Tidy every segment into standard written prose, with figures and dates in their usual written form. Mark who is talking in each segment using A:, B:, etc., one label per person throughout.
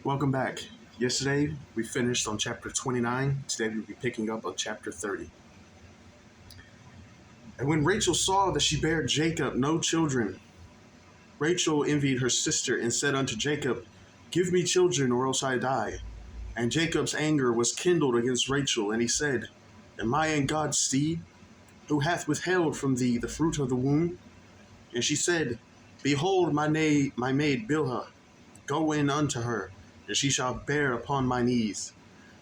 A: Welcome back. Yesterday we finished on chapter 29. Today we'll be picking up on chapter 30. And when Rachel saw that she bare Jacob no children, Rachel envied her sister and said unto Jacob, Give me children, or else I die. And Jacob's anger was kindled against Rachel, and he said, Am I in God's stead, who hath withheld from thee the fruit of the womb? And she said, Behold my maid Bilhah, go in unto her, and she shall bear upon my knees,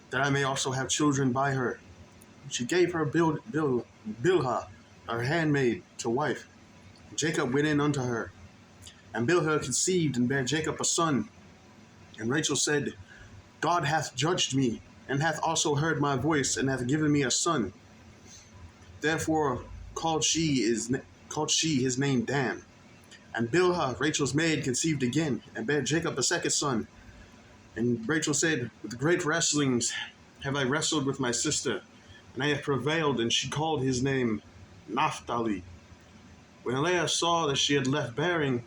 A: that I may also have children by her. She gave her Bilhah, her handmaid, to wife. Jacob went in unto her, and Bilhah conceived and bare Jacob a son. And Rachel said, God hath judged me, and hath also heard my voice, and hath given me a son. Therefore called she his name Dan. And Bilhah, Rachel's maid, conceived again, and bare Jacob a second son. And Rachel said, With great wrestlings have I wrestled with my sister, and I have prevailed, and she called his name Naphtali. When Leah saw that she had left bearing,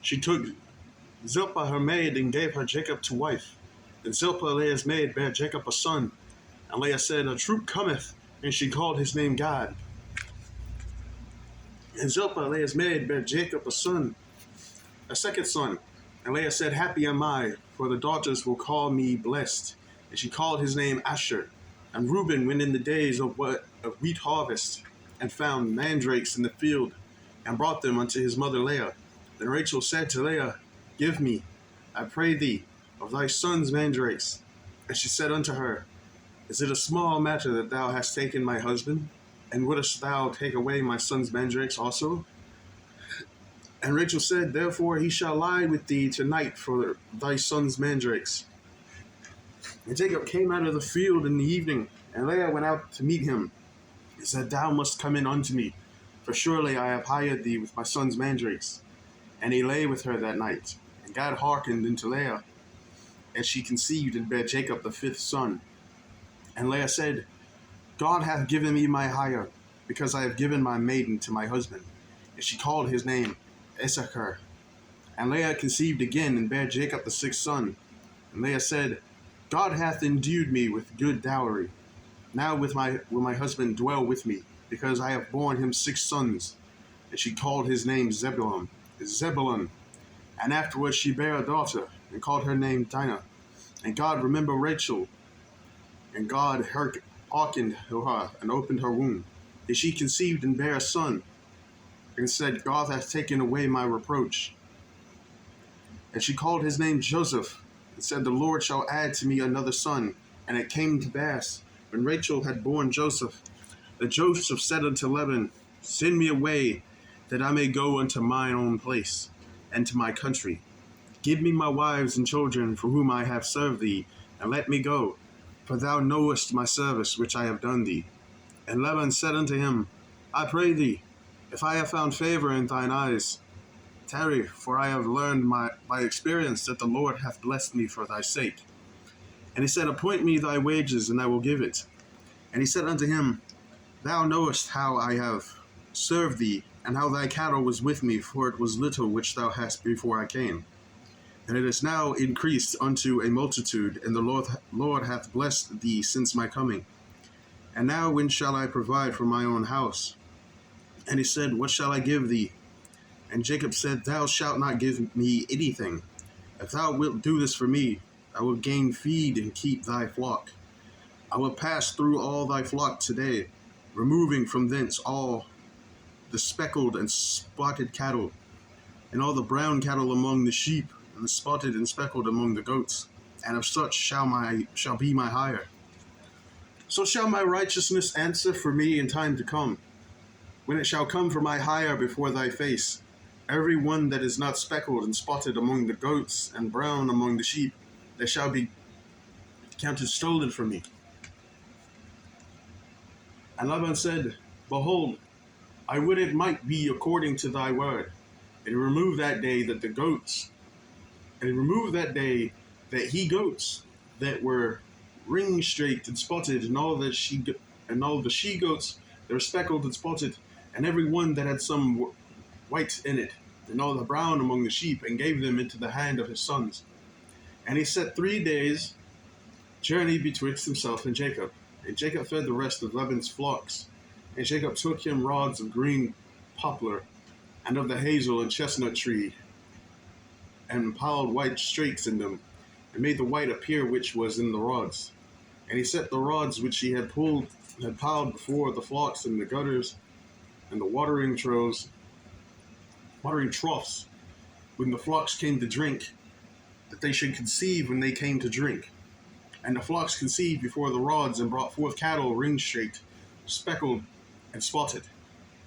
A: she took Zilpah her maid, and gave her Jacob to wife. And Zilpah, Leah's maid, bare Jacob a son. And Leah said, A troop cometh, and she called his name Gad. And Zilpah, Leah's maid, bare Jacob a second son. And Leah said, Happy am I, for the daughters will call me blessed. And she called his name Asher. And Reuben went in the days of wheat harvest, and found mandrakes in the field, and brought them unto his mother Leah. Then Rachel said to Leah, Give me, I pray thee, of thy son's mandrakes. And she said unto her, Is it a small matter that thou hast taken my husband? And wouldest thou take away my son's mandrakes also? And Rachel said, Therefore he shall lie with thee tonight for thy son's mandrakes. And Jacob came out of the field in the evening, and Leah went out to meet him. He said, Thou must come in unto me, for surely I have hired thee with my son's mandrakes. And he lay with her that night. And God hearkened unto Leah, and she conceived and bare Jacob the fifth son. And Leah said, God hath given me my hire, because I have given my maiden to my husband. And she called his name Issachar. And Leah conceived again, and bare Jacob the sixth son. And Leah said, God hath endued me with good dowry. Now will my husband dwell with me, because I have borne him 6 sons. And she called his name Zebulun. And afterwards she bare a daughter, and called her name Dinah. And God remembered Rachel, and God hearkened to her, and opened her womb. And she conceived and bare a son, and said, God hath taken away my reproach. And she called his name Joseph, and said, The Lord shall add to me another son. And it came to pass, when Rachel had borne Joseph, that Joseph said unto Laban, Send me away, that I may go unto mine own place, and to my country. Give me my wives and children, for whom I have served thee, and let me go, for thou knowest my service which I have done thee. And Laban said unto him, I pray thee, if I have found favor in thine eyes, tarry, for I have learned by experience that the Lord hath blessed me for thy sake. And he said, Appoint me thy wages, and I will give it. And he said unto him, Thou knowest how I have served thee, and how thy cattle was with me, for it was little which thou hast before I came. And it is now increased unto a multitude, and the Lord hath blessed thee since my coming. And now when shall I provide for my own house? And he said, What shall I give thee? And Jacob said, Thou shalt not give me anything. If thou wilt do this for me, I will gain feed and keep thy flock. I will pass through all thy flock today, removing from thence all the speckled and spotted cattle, and all the brown cattle among the sheep, and the spotted and speckled among the goats. And of such shall be my hire. So shall my righteousness answer for me in time to come, when it shall come for my hire before thy face. Every one that is not speckled and spotted among the goats, and brown among the sheep, they shall be counted stolen from me. And Laban said, Behold, I would it might be according to thy word. And he removed that day he goats that were ring-straked and spotted, and all the she goats that were speckled and spotted, and every one that had some white in it, and all the brown among the sheep, and gave them into the hand of his sons. And he set 3 days' journey betwixt himself and Jacob. And Jacob fed the rest of Laban's flocks. And Jacob took him rods of green poplar, and of the hazel and chestnut tree, and piled white strakes in them, and made the white appear which was in the rods. And he set the rods which he had piled before the flocks in the gutters and the watering troughs, when the flocks came to drink, that they should conceive when they came to drink. And the flocks conceived before the rods, and brought forth cattle ring-shaped, speckled, and spotted.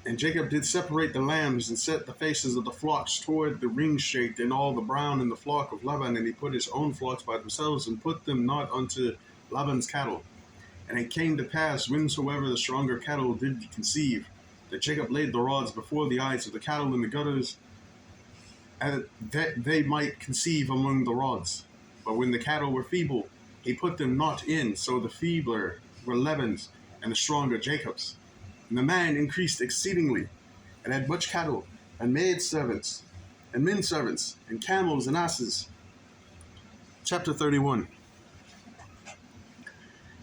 A: And Jacob did separate the lambs, and set the faces of the flocks toward the ring-shaped, and all the brown in the flock of Laban. And he put his own flocks by themselves, and put them not unto Laban's cattle. And it came to pass, whensoever the stronger cattle did conceive, that Jacob laid the rods before the eyes of the cattle in the gutters, and that they might conceive among the rods. But when the cattle were feeble, he put them not in, so the feebler were Laban's, and the stronger Jacob's. And the man increased exceedingly, and had much cattle, and maid servants, and men servants, and camels and asses. Chapter 31.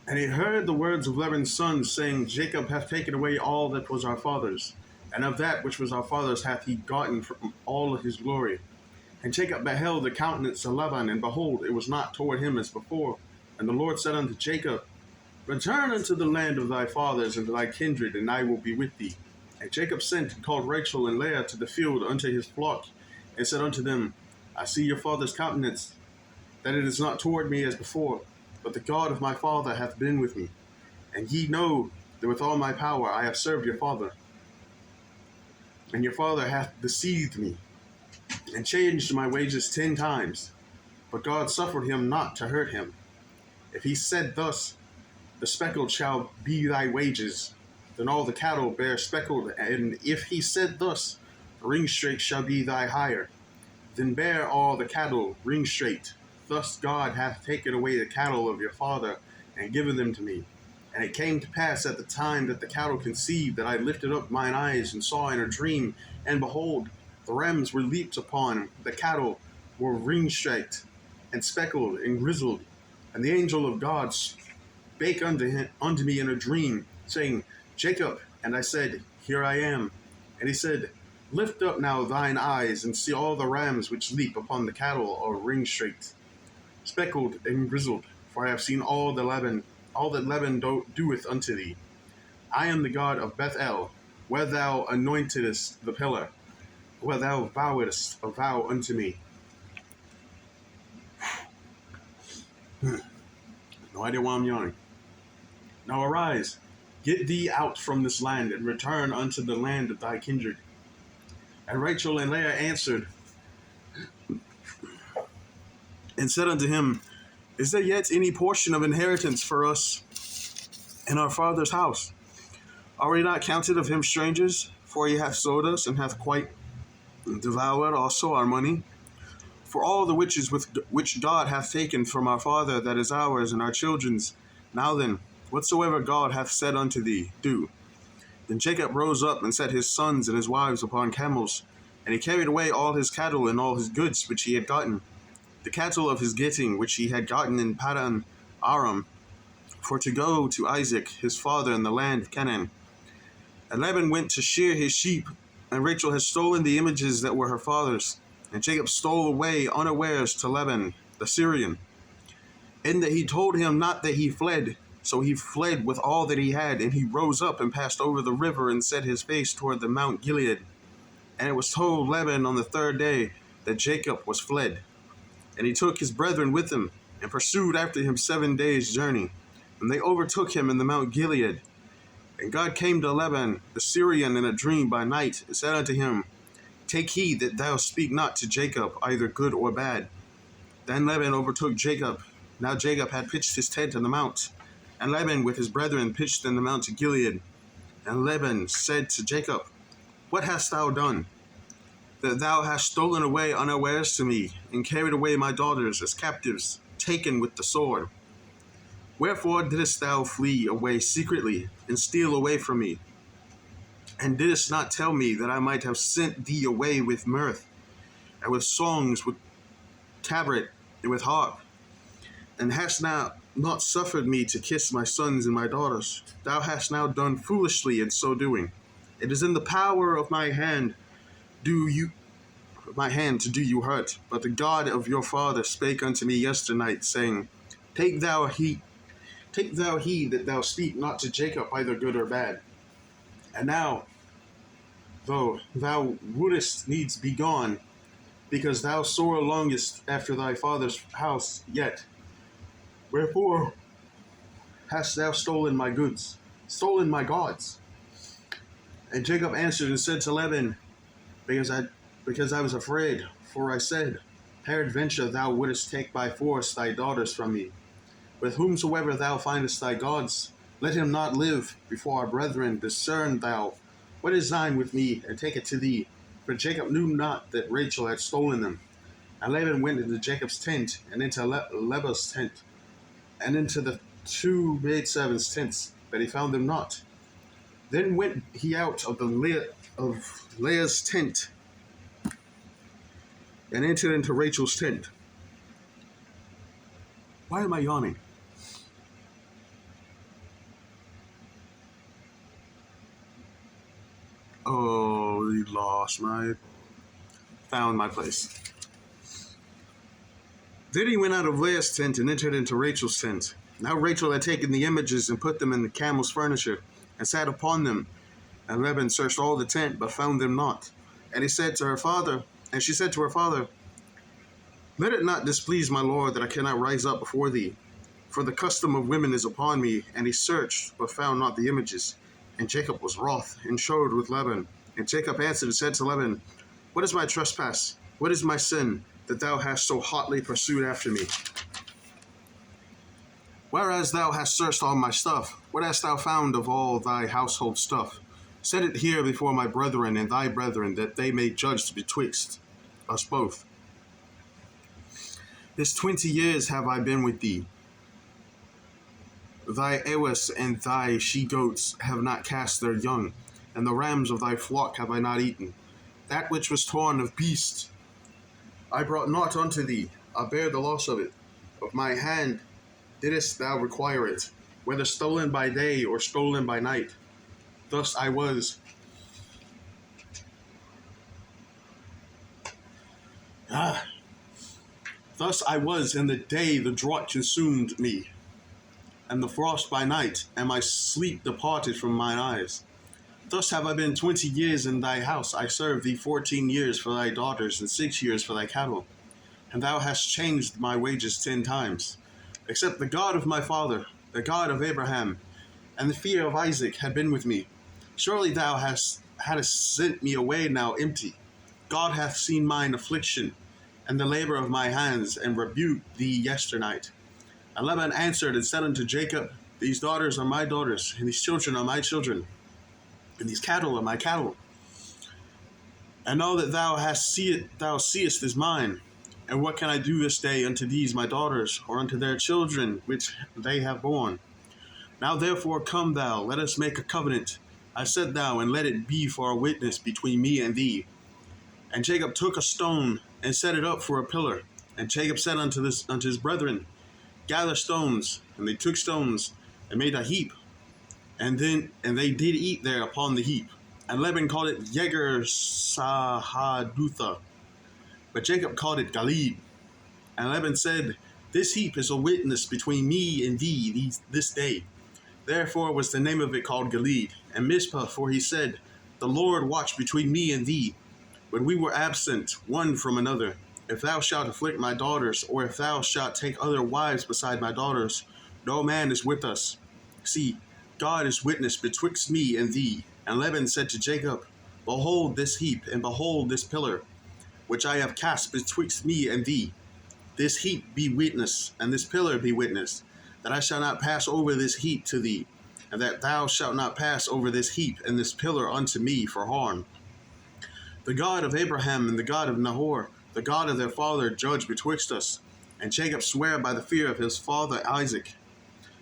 A: And he heard the words of Laban's sons, saying, Jacob hath taken away all that was our father's, and of that which was our father's hath he gotten from all his glory. And Jacob beheld the countenance of Laban, and behold, it was not toward him as before. And the Lord said unto Jacob, Return unto the land of thy fathers and to thy kindred, and I will be with thee. And Jacob sent and called Rachel and Leah to the field unto his flock, and said unto them, I see your father's countenance, that it is not toward me as before, but the God of my father hath been with me. And ye know that with all my power I have served your father. And your father hath deceived me, and changed my wages 10 times. But God suffered him not to hurt him. If he said thus, the speckled shall be thy wages, then all the cattle bear speckled. And if he said thus, ring-straight shall be thy hire, then bear all the cattle ring-straight. Thus God hath taken away the cattle of your father, and given them to me. And it came to pass at the time that the cattle conceived, that I lifted up mine eyes, and saw in a dream, and behold, the rams were leaped upon, the cattle were ring-striped, and speckled, and grizzled. And the angel of God spake unto me in a dream, saying, Jacob. And I said, Here I am. And he said, Lift up now thine eyes, and see all the rams which leap upon the cattle are ring-striped, speckled, and grizzled. For I have seen all that Laban doeth unto thee. I am the God of Bethel, where thou anointedest the pillar, where thou vowedst a vow unto me. No idea why I'm yawning. Now arise, get thee out from this land, and return unto the land of thy kindred. And Rachel and Leah answered and said unto him, Is there yet any portion of inheritance for us in our father's house? Are we not counted of him strangers? For he hath sold us, and hath quite devoured also our money. For all the riches which God hath taken from our father, that is ours and our children's. Now then, whatsoever God hath said unto thee, do. Then Jacob rose up, and set his sons and his wives upon camels, and he carried away all his cattle and all his goods which he had gotten, the cattle of his getting which he had gotten in Paddan Aram, for to go to Isaac his father in the land of Canaan. And Laban went to shear his sheep, and Rachel had stolen the images that were her father's. And Jacob stole away unawares to Laban the Syrian, in that he told him not that he fled. So he fled with all that he had, and he rose up and passed over the river, and set his face toward the Mount Gilead. And it was told Laban on the 3rd day that Jacob was fled. And he took his brethren with him, and pursued after him 7 days' journey. And they overtook him in the Mount Gilead. And God came to Laban the Syrian in a dream by night, and said unto him, Take heed that thou speak not to Jacob either good or bad. Then Laban overtook Jacob. Now Jacob had pitched his tent in the mount, and Laban with his brethren pitched in the mount of Gilead. And Laban said to Jacob, What hast thou done? That thou hast stolen away unawares to me, and carried away my daughters as captives, taken with the sword. Wherefore didst thou flee away secretly, and steal away from me? And didst not tell me that I might have sent thee away with mirth, and with songs, with tabret, with harp, and hast now not suffered me to kiss my sons and my daughters. Thou hast now done foolishly in so doing. It is in the power of my hand to do you hurt. But the God of your father spake unto me yesternight, saying, Take thou heed that thou speak not to Jacob either good or bad. And now, though thou wouldest needs be gone, because thou sore longest after thy father's house, yet wherefore hast thou stolen my goods, stolen my gods? And Jacob answered and said to Laban, because I was afraid, for I said, Peradventure thou wouldest take by force thy daughters from me. With whomsoever thou findest thy gods, let him not live before our brethren. Discern thou what is thine with me, and take it to thee. For Jacob knew not that Rachel had stolen them. And Laban went into Jacob's tent, and into Laban's tent, and into the two maidservants' tents, but he found them not. Then went he out of Leah's tent, and entered into Rachel's tent. Why am I yawning? Oh, you found my place. Then he went out of Leah's tent and entered into Rachel's tent. Now Rachel had taken the images and put them in the camel's furniture, and sat upon them. And Laban searched all the tent, but found them not. And she said to her father, Let it not displease my lord that I cannot rise up before thee, for the custom of women is upon me. And he searched, but found not the images. And Jacob was wroth, and showed with Laban. And Jacob answered and said to Laban, What is my trespass? What is my sin, that thou hast so hotly pursued after me? Whereas thou hast searched all my stuff, what hast thou found of all thy household stuff? Set it here before my brethren and thy brethren, that they may judge betwixt us both. This 20 years have I been with thee. Thy ewes and thy she-goats have not cast their young, and the rams of thy flock have I not eaten. That which was torn of beasts I brought not unto thee. I bear the loss of it. Of my hand didst thou require it, whether stolen by day or stolen by night. Thus I was. Thus I was in the day the drought consumed me, and the frost by night, and my sleep departed from mine eyes. Thus have I been 20 years in thy house. I served thee 14 years for thy daughters, and 6 years for thy cattle. And thou hast changed my wages 10 times. Except the God of my father, the God of Abraham, and the fear of Isaac had been with me. Surely thou hadst sent me away now empty. God hath seen mine affliction, and the labor of my hands, and rebuked thee yesternight. And Laban answered and said unto Jacob, These daughters are my daughters, and these children are my children, and these cattle are my cattle. And all that thou seest is mine. And what can I do this day unto these my daughters, or unto their children which they have borne? Now therefore come thou, let us make a covenant. I said thou, and let it be for a witness between me and thee. And Jacob took a stone, and set it up for a pillar. And Jacob said unto his brethren, Gather stones. And they took stones, and made a heap. And they did eat there upon the heap. And Laban called it Yegar Sahadutha, but Jacob called it Gilead. And Laban said, This heap is a witness between me and thee this day. Therefore was the name of it called Gilead. And Mizpah, for he said, The Lord watched between me and thee, when we were absent one from another. If thou shalt afflict my daughters, or if thou shalt take other wives beside my daughters, no man is with us. See, God is witness betwixt me and thee. And Laban said to Jacob, Behold this heap, and behold this pillar, which I have cast betwixt me and thee. This heap be witness, and this pillar be witness, that I shall not pass over this heap to thee, and that thou shalt not pass over this heap and this pillar unto me for harm. The God of Abraham and the God of Nahor, the God of their father, judge betwixt us. And Jacob sware by the fear of his father Isaac.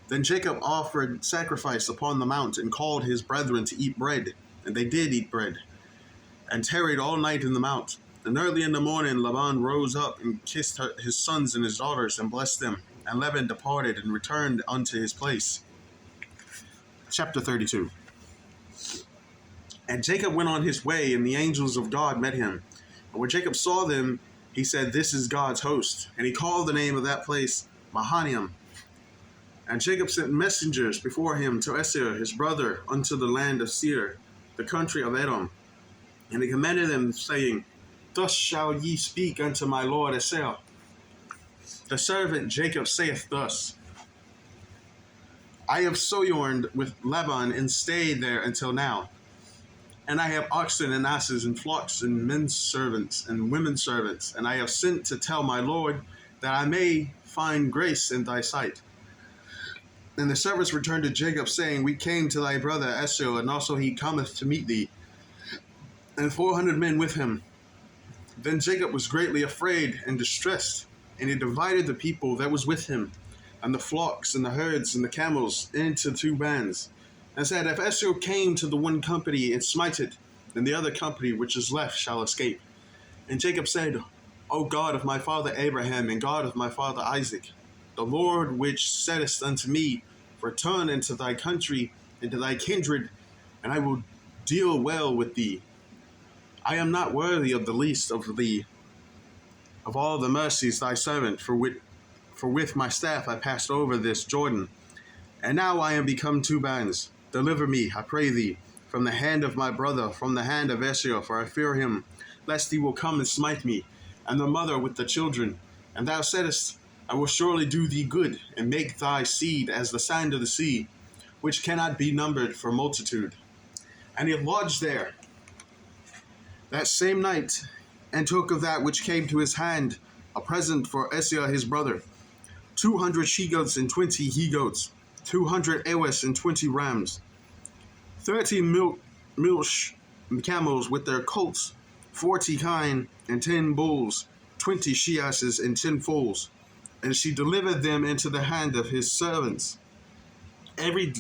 A: Then Jacob offered sacrifice upon the mount, and called his brethren to eat bread. And they did eat bread, and tarried all night in the mount. And early in the morning, Laban rose up and kissed his sons and his daughters and blessed them. And Laban departed and returned unto his place. Chapter 32. And Jacob went on his way, and the angels of God met him. And when Jacob saw them, he said, This is God's host. And he called the name of that place Mahanaim. And Jacob sent messengers before him to Esau his brother unto the land of Seir, the country of Edom. And he commanded them, saying, Thus shall ye speak unto my lord Esau. The servant Jacob saith thus, I have sojourned with Laban and stayed there until now. And I have oxen and asses and flocks and men servants and women servants. And I have sent to tell my lord that I may find grace in thy sight. And the servants returned to Jacob, saying, We came to thy brother Esau, and also he cometh to meet thee, and 400 men with him. Then Jacob was greatly afraid and distressed, and he divided the people that was with him, and the flocks and the herds and the camels, into 2 bands, and said, If Esau came to the one company and smite it, then the other company which is left shall escape. And Jacob said, O God of my father Abraham, and God of my father Isaac, the Lord which saidst unto me, Return into thy country, into thy kindred, and I will deal well with thee. I am not worthy of the least of thee, of all the mercies thy servant, for with my staff I passed over this Jordan. And now I am become 2 bands. Deliver me, I pray thee, from the hand of my brother, from the hand of Esau, for I fear him, lest he will come and smite me, and the mother with the children. And thou saidst, I will surely do thee good, and make thy seed as the sand of the sea, which cannot be numbered for multitude. And he lodged there that same night, and took of that which came to his hand a present for Esau his brother, 200 she-goats and 20 he-goats, 200 ewes and 20 rams, 30 milch camels with their colts, 40 kine and 10 bulls, 20 she-asses and 10 foals. And she delivered them into the hand of his servants. Every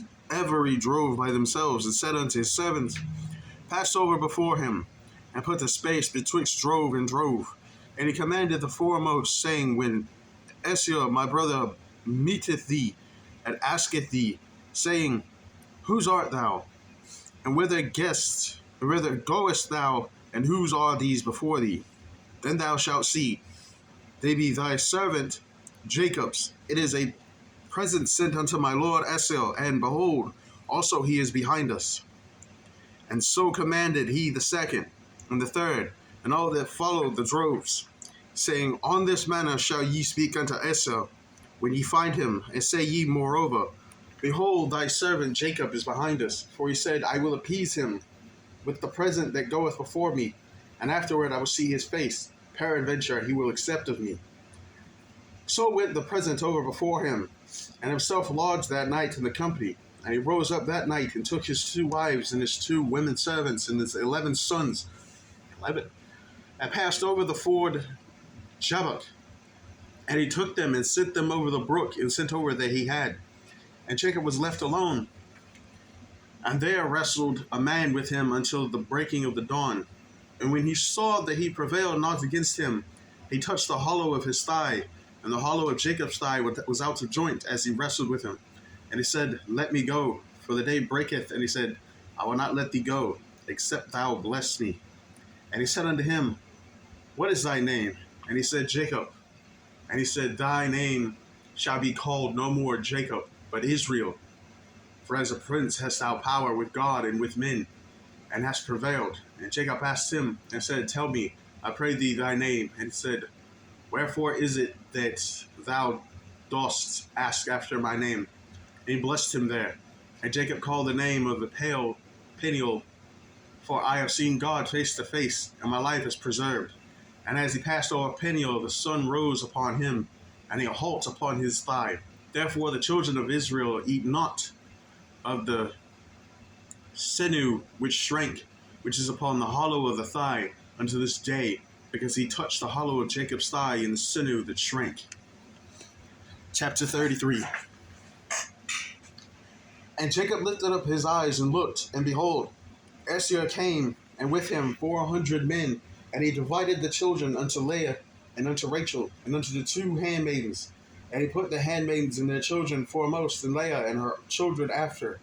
A: drove by themselves, and said unto his servants, Pass over before him, and put a space betwixt drove and drove. And he commanded the foremost, saying, When Esau my brother meeteth thee, and asketh thee, saying, Whose art thou? And whither goest thou, and whose are these before thee? Then thou shalt see, they be thy servant Jacob's. It is a present sent unto my lord Esau, and behold, also he is behind us. And so commanded he the second, and the third, and all that followed the droves, saying, On this manner shall ye speak unto Esau, when ye find him, and say ye moreover, Behold, thy servant Jacob is behind us. For he said, I will appease him with the present that goeth before me, and afterward I will see his face. Peradventure he will accept of me. So went the present over before him, and himself lodged that night in the company. And he rose up that night, and took his 2 wives, and his 2 women servants, and his 11 sons, and passed over the ford Jabbok. And he took them, and sent them over the brook, and sent over that he had. And Jacob was left alone. And there wrestled a man with him until the breaking of the dawn. And when he saw that he prevailed not against him, he touched the hollow of his thigh, and the hollow of Jacob's thigh was out of joint as he wrestled with him. And he said, Let me go, for the day breaketh. And he said, I will not let thee go, except thou bless me. And he said unto him, What is thy name? And he said, Jacob. And he said, Thy name shall be called no more Jacob, but Israel. For as a prince hast thou power with God and with men, and hast prevailed. And Jacob asked him, and said, Tell me, I pray thee, thy name. And he said, Wherefore is it that thou dost ask after my name? And he blessed him there. And Jacob called the name of the Peniel, for I have seen God face to face, and my life is preserved. And as he passed over Peniel, the sun rose upon him, and he halt upon his thigh. Therefore the children of Israel eat not of the sinew which shrank, which is upon the hollow of the thigh, unto this day, because he touched the hollow of Jacob's thigh in the sinew that shrank. Chapter 33. And Jacob lifted up his eyes and looked, and behold, Esau came, and with him 400 men, And he divided the children unto Leah and unto Rachel and unto the two handmaidens. And he put the handmaidens and their children foremost, and Leah and her children after,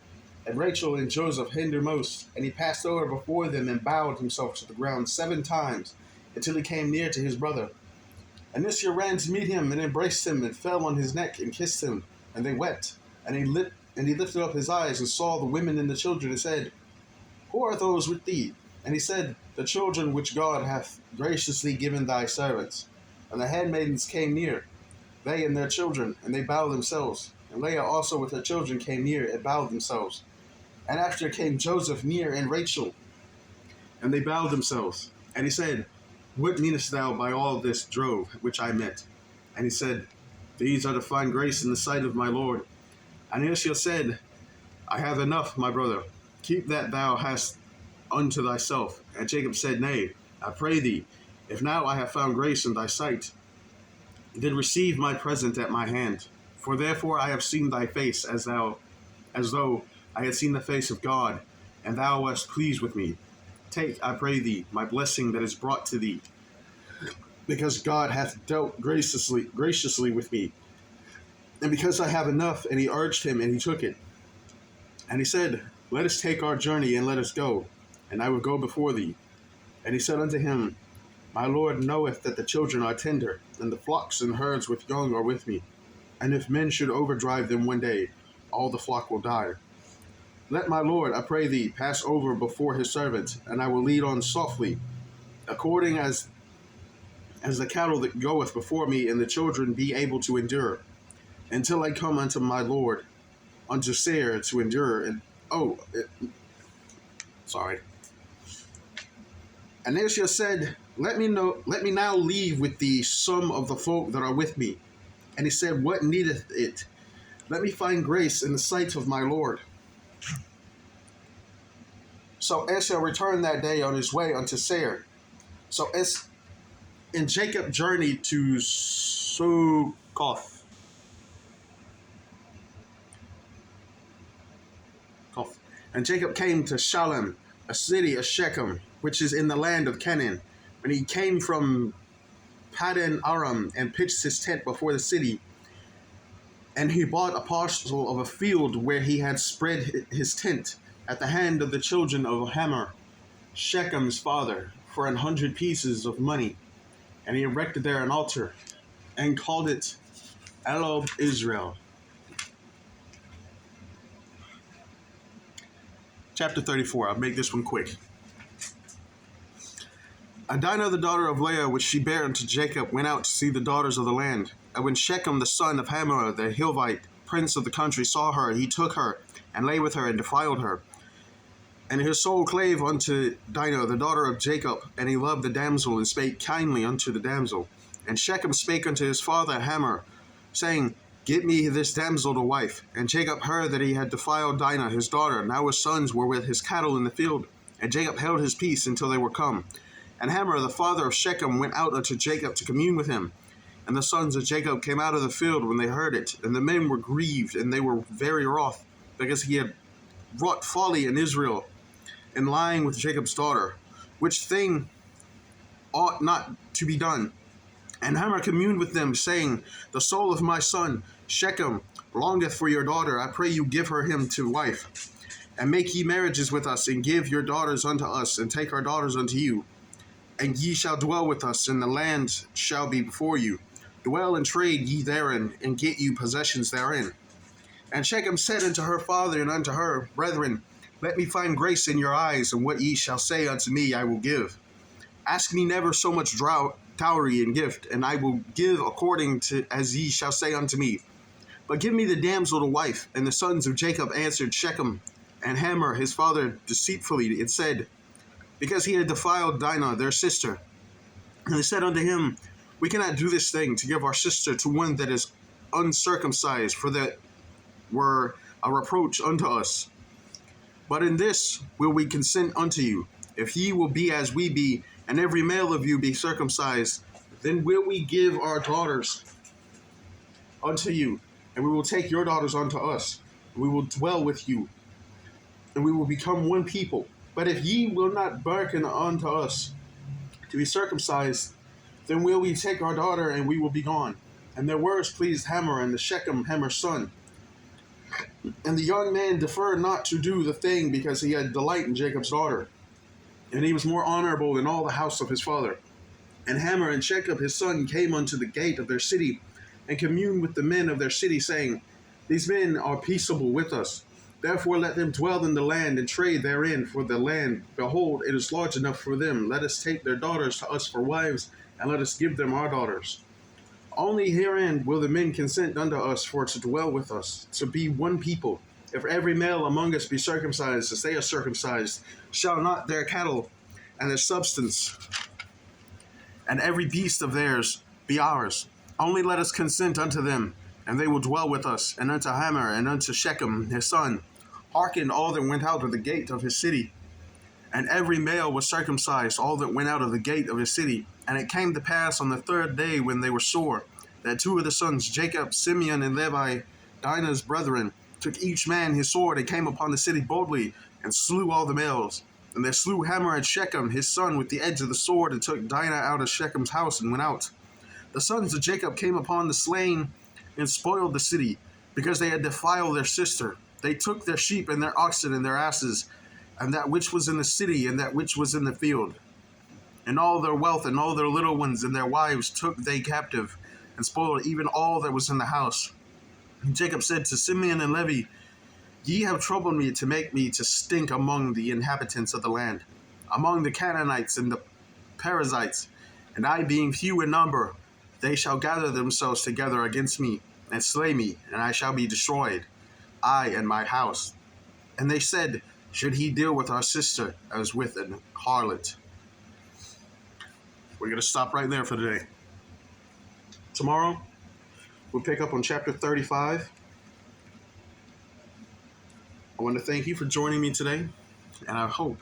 A: and Rachel and Joseph hindermost. And he passed over before them and bowed himself to the ground 7 times, until he came near to his brother. And Israel ran to meet him and embraced him and fell on his neck and kissed him. And they wept. And he lifted up his eyes and saw the women and the children and said, Who are those with thee? And he said, The children which God hath graciously given thy servants. And the handmaidens came near, they and their children, and they bowed themselves. And Leah also with her children came near and bowed themselves. And after came Joseph near and Rachel, and they bowed themselves. And he said, What meanest thou by all this drove which I met? And he said, These are to find grace in the sight of my Lord. And Israel said, I have enough, my brother. Keep that thou hast unto thyself. And Jacob said, Nay, I pray thee, if now I have found grace in thy sight, then receive my present at my hand. For therefore I have seen thy face as though I had seen the face of God, and thou wast pleased with me. Take, I pray thee, my blessing that is brought to thee, because God hath dealt graciously with me, and because I have enough. And he urged him, and he took it. And he said, Let us take our journey, and let us go, and I will go before thee. And he said unto him, My Lord knoweth that the children are tender, and the flocks and herds with young are with me. And if men should overdrive them one day, all the flock will die. Let my Lord, I pray thee, pass over before his servant, and I will lead on softly, according as the cattle that goeth before me, and the children be able to endure, until I come unto my Lord, unto Seir to endure. And And Israel said, Let me now leave with thee some of the folk that are with me. And he said, What needeth it? Let me find grace in the sight of my Lord. So Esau returned that day on his way unto Seir. And Jacob journeyed to Succoth. And Jacob came to Shalem, a city of Shechem, which is in the land of Canaan. When he came from Paddan Aram and pitched his tent before the city, and he bought a parcel of a field where he had spread his tent at the hand of the children of Hamor, Shechem's father, for 100 pieces of money. And he erected there an altar and called it Eloh Israel. Chapter 34. I'll make this one quick. And Dinah, the daughter of Leah, which she bare unto Jacob, went out to see the daughters of the land. And when Shechem, the son of Hamor, the Hivite, prince of the country, saw her, he took her, and lay with her, and defiled her. And his soul clave unto Dinah, the daughter of Jacob, and he loved the damsel, and spake kindly unto the damsel. And Shechem spake unto his father Hamor, saying, Get me this damsel to wife. And Jacob heard that he had defiled Dinah, his daughter. Now his sons were with his cattle in the field. And Jacob held his peace until they were come. And Hamor, the father of Shechem, went out unto Jacob to commune with him. And the sons of Jacob came out of the field when they heard it. And the men were grieved, and they were very wroth, because he had wrought folly in Israel, in lying with Jacob's daughter, which thing ought not to be done. And Hamor communed with them, saying, The soul of my son Shechem longeth for your daughter. I pray you give her him to wife. And make ye marriages with us, and give your daughters unto us, and take our daughters unto you. And ye shall dwell with us, and the land shall be before you. Dwell and trade ye therein, and get you possessions therein. And Shechem said unto her father and unto her brethren, Let me find grace in your eyes, and what ye shall say unto me I will give. Ask me never so much dowry and gift, and I will give according to as ye shall say unto me. But give me the damsel to wife. And the sons of Jacob answered Shechem and Hamor his father deceitfully, and said, Because he had defiled Dinah their sister. And they said unto him, We cannot do this thing, to give our sister to one that is uncircumcised, for that were a reproach unto us. But in this will we consent unto you, if ye will be as we be, and every male of you be circumcised, then will we give our daughters unto you, and we will take your daughters unto us, and we will dwell with you, and we will become one people. But if ye will not hearken unto us, to be circumcised, then will we take our daughter and we will be gone. And their words pleased Hamor and the Shechem Hamor's son. And the young man deferred not to do the thing because he had delight in Jacob's daughter. And he was more honorable than all the house of his father. And Hamor and Shechem his son came unto the gate of their city, and communed with the men of their city, saying, These men are peaceable with us. Therefore let them dwell in the land, and trade therein for the land. Behold, it is large enough for them. Let us take their daughters to us for wives, and let us give them our daughters. Only herein will the men consent unto us for to dwell with us, to be one people. If every male among us be circumcised, as they are circumcised, shall not their cattle and their substance and every beast of theirs be ours. Only let us consent unto them, and they will dwell with us, and unto Hamor, and unto Shechem his son. Hearken all that went out of the gate of his city. And every male was circumcised, all that went out of the gate of his city. And it came to pass on the third day, when they were sore, that two of the sons, Jacob, Simeon, and Levi, Dinah's brethren, took each man his sword, and came upon the city boldly, and slew all the males. And they slew Hamor and Shechem his son with the edge of the sword, and took Dinah out of Shechem's house, and went out. The sons of Jacob came upon the slain, and spoiled the city, because they had defiled their sister. They took their sheep, and their oxen, and their asses, and that which was in the city, and that which was in the field. And all their wealth, and all their little ones, and their wives took they captive, and spoiled even all that was in the house. And Jacob said to Simeon and Levi, Ye have troubled me to make me to stink among the inhabitants of the land, among the Canaanites and the Perizzites, and I being few in number, they shall gather themselves together against me, and slay me, and I shall be destroyed, I and my house. And they said, Should he deal with our sister as with an harlot? We're going to stop right there for today. Tomorrow, we'll pick up on chapter 35. I want to thank you for joining me today, and I hope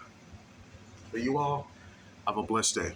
A: that you all have a blessed day.